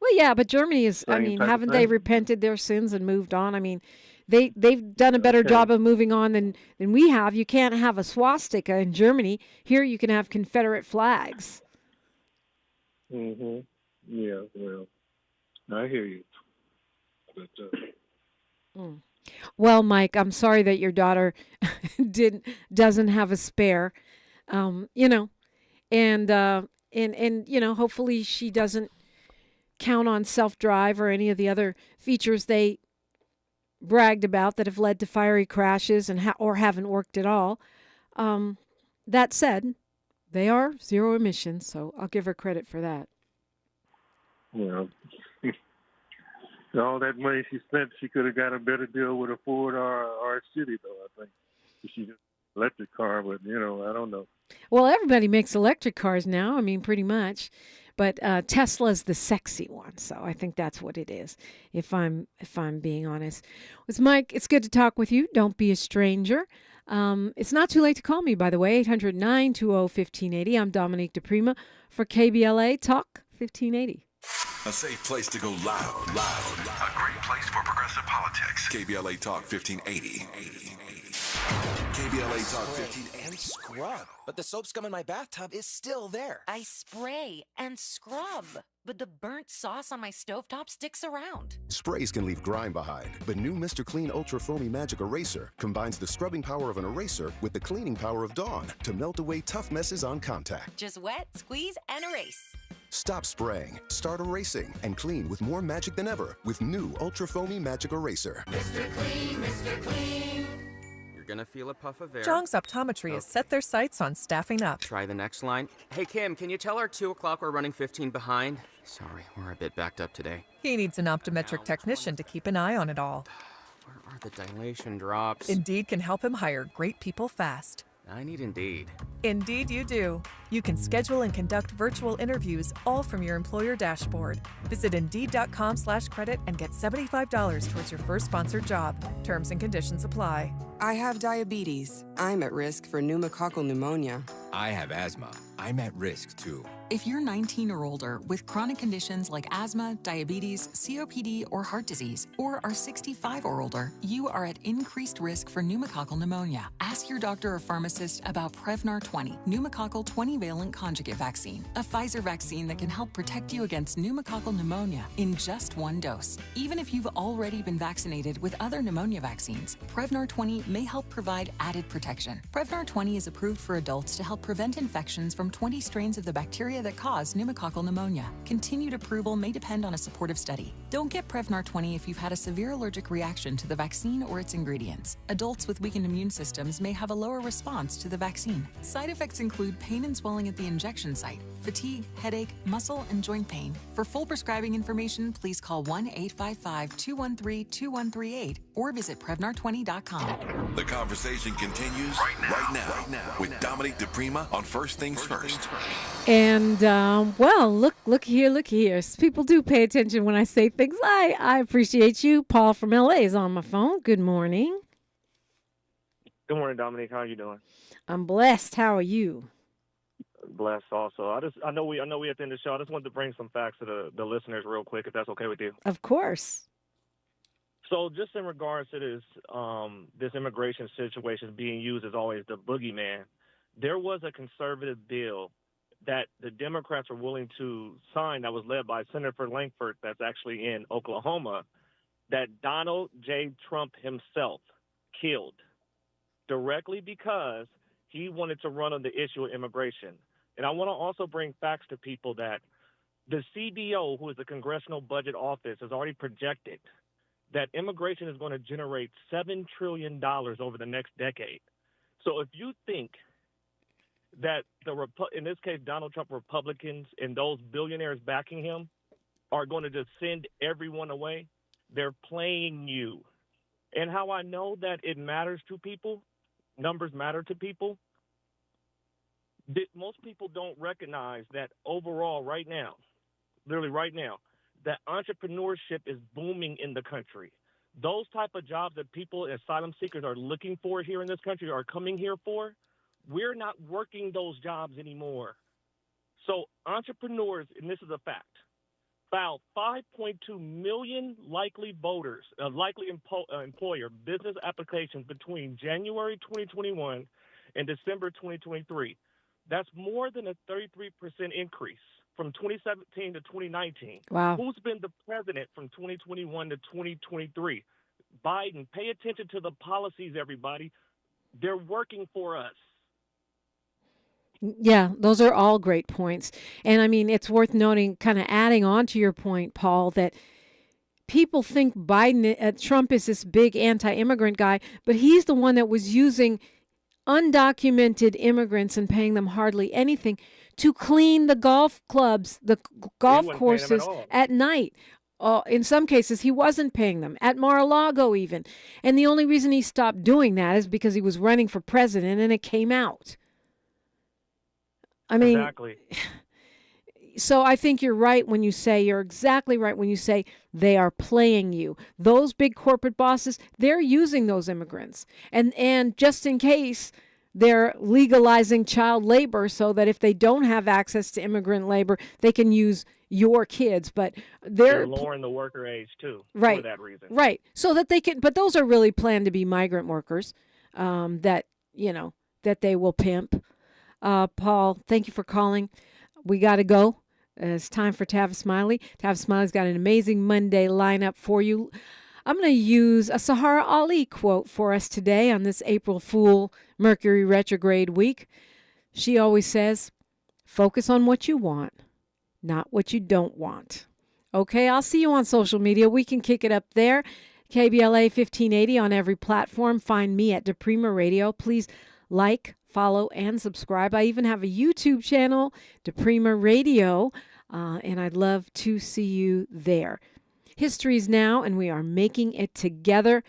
Well, yeah, but Germany is, I Same mean, type of haven't they thing? repented their sins and moved on? I mean, they've done a better job of moving on than we have. You can't have a swastika in Germany. Here you can have Confederate flags. Mhm. Yeah. Well, I hear you. But Well, Mike, I'm sorry that your daughter doesn't have a spare. You know, and you know, hopefully she doesn't count on self-drive or any of the other features they bragged about that have led to fiery crashes and or haven't worked at all. That said, they are zero emissions, so I'll give her credit for that. well, all that money she spent, she could have got a better deal with a Ford or a City, though. I think she got an electric car, but I don't know. Well, everybody makes electric cars now. I mean, pretty much. But Tesla's the sexy one, so I think that's what it is. If I'm being honest, it's Mike. It's good to talk with you. Don't be a stranger. It's not too late to call me, by the way. 800-920-1580. I'm Dominique DiPrima for KBLA Talk 1580. A safe place to go loud. A great place for progressive politics. KBLA Talk 1580. KBLA Talk 1580. And scrub. But the soap scum in my bathtub is still there. I spray and scrub, but the burnt sauce on my stovetop sticks around. Sprays can leave grime behind, but new Mr. Clean Ultra Foamy Magic Eraser combines the scrubbing power of an eraser with the cleaning power of Dawn to melt away tough messes on contact. Just wet, squeeze, and erase. Stop spraying, start erasing, and clean with more magic than ever with new Ultra Foamy Magic Eraser. Mr. Clean, Mr. Clean. Gonna feel a puff of air. Jong's Optometry has set their sights on staffing up. Try the next line. Hey, Kim, can you tell our 2 o'clock we're running 15 behind? Sorry, we're a bit backed up today. He needs an optometric technician to keep an eye on it all. Where are the dilation drops? Indeed can help him hire great people fast. I need Indeed. Indeed you do. You can schedule and conduct virtual interviews all from your employer dashboard. Visit Indeed.com/credit and get $75 towards your first sponsored job. Terms and conditions apply. I have diabetes. I'm at risk for pneumococcal pneumonia. I have asthma. I'm at risk too. If you're 19 or older with chronic conditions like asthma, diabetes, COPD, or heart disease, or are 65 or older, you are at increased risk for pneumococcal pneumonia. Ask your doctor or pharmacist about Prevnar 20, pneumococcal 20-valent conjugate vaccine, a Pfizer vaccine that can help protect you against pneumococcal pneumonia in just one dose. Even if you've already been vaccinated with other pneumonia vaccines, Prevnar 20 may help provide added protection. Prevnar 20 is approved for adults to help prevent infections from 20 strains of the bacteria that cause pneumococcal pneumonia. Continued approval may depend on a supportive study. Don't get Prevnar 20 if you've had a severe allergic reaction to the vaccine or its ingredients. Adults with weakened immune systems may have a lower response to the vaccine. Side effects include pain and swelling at the injection site, fatigue, headache, muscle, and joint pain. For full prescribing information, please call 1-855-213-2138 or visit Prevnar20.com. The conversation continues right now with Dominique DiPrima on First Things First. And, well, look here. People do pay attention when I say things. I appreciate you. Paul from LA is on my phone. Good morning. Good morning, Dominique. How are you doing? I'm blessed. How are you? Blessed also. I know we at the end of the show. I just wanted to bring some facts to the listeners real quick, if that's okay with you. Of course. So just in regards to this immigration situation being used as always the boogeyman, there was a conservative bill that the Democrats were willing to sign that was led by Senator Langford, that's actually in Oklahoma, that Donald J. Trump himself killed directly because he wanted to run on the issue of immigration. And I want to also bring facts to people that the CBO, who is the Congressional Budget Office, has already projected that immigration is going to generate $7 trillion over the next decade. So if you think that in this case, Donald Trump Republicans and those billionaires backing him are going to just send everyone away, they're playing you. And how I know that it matters to people, numbers matter to people, most people don't recognize that overall right now, literally right now, that entrepreneurship is booming in the country. Those type of jobs that people, asylum seekers, are looking for here in this country, are coming here for, we're not working those jobs anymore. So entrepreneurs, and this is a fact, filed 5.2 million likely voters, employer business applications between January 2021 and December 2023. That's more than a 33% increase from 2017 to 2019. Wow. Who's been the president from 2021 to 2023? Biden. Pay attention to the policies, everybody. They're working for us. Yeah, those are all great points. And I mean, it's worth noting, kind of adding on to your point, Paul, that people think Trump is this big anti-immigrant guy, but he's the one that was using undocumented immigrants and paying them hardly anything to clean the golf clubs, the golf courses at night. In some cases, he wasn't paying them, at Mar-a-Lago even. And the only reason he stopped doing that is because he was running for president and it came out. I mean, exactly. So I think you're exactly right when you say they are playing you. Those big corporate bosses, they're using those immigrants. And just in case, they're legalizing child labor so that if they don't have access to immigrant labor, they can use your kids. But they're lowering the worker age too, right, for that reason. Right. So that they can, but those are really planned to be migrant workers that they will pimp. Paul, thank you for calling. We got to go. It's time for Tavis Smiley. Tavis Smiley's got an amazing Monday lineup for you. I'm going to use a Sahara Ali quote for us today on this April Fool Mercury retrograde week. She always says, focus on what you want, not what you don't want. Okay, I'll see you on social media. We can kick it up there. KBLA 1580 on every platform. Find me at DiPrima Radio. Please like, follow, and subscribe. I even have a YouTube channel, DiPrima Radio, and I'd love to see you there. History's now, and we are making it together.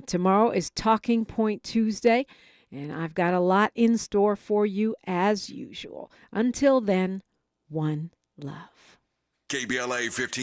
Tomorrow is Talking Point Tuesday, and I've got a lot in store for you as usual. Until then, one love. KBLA 15.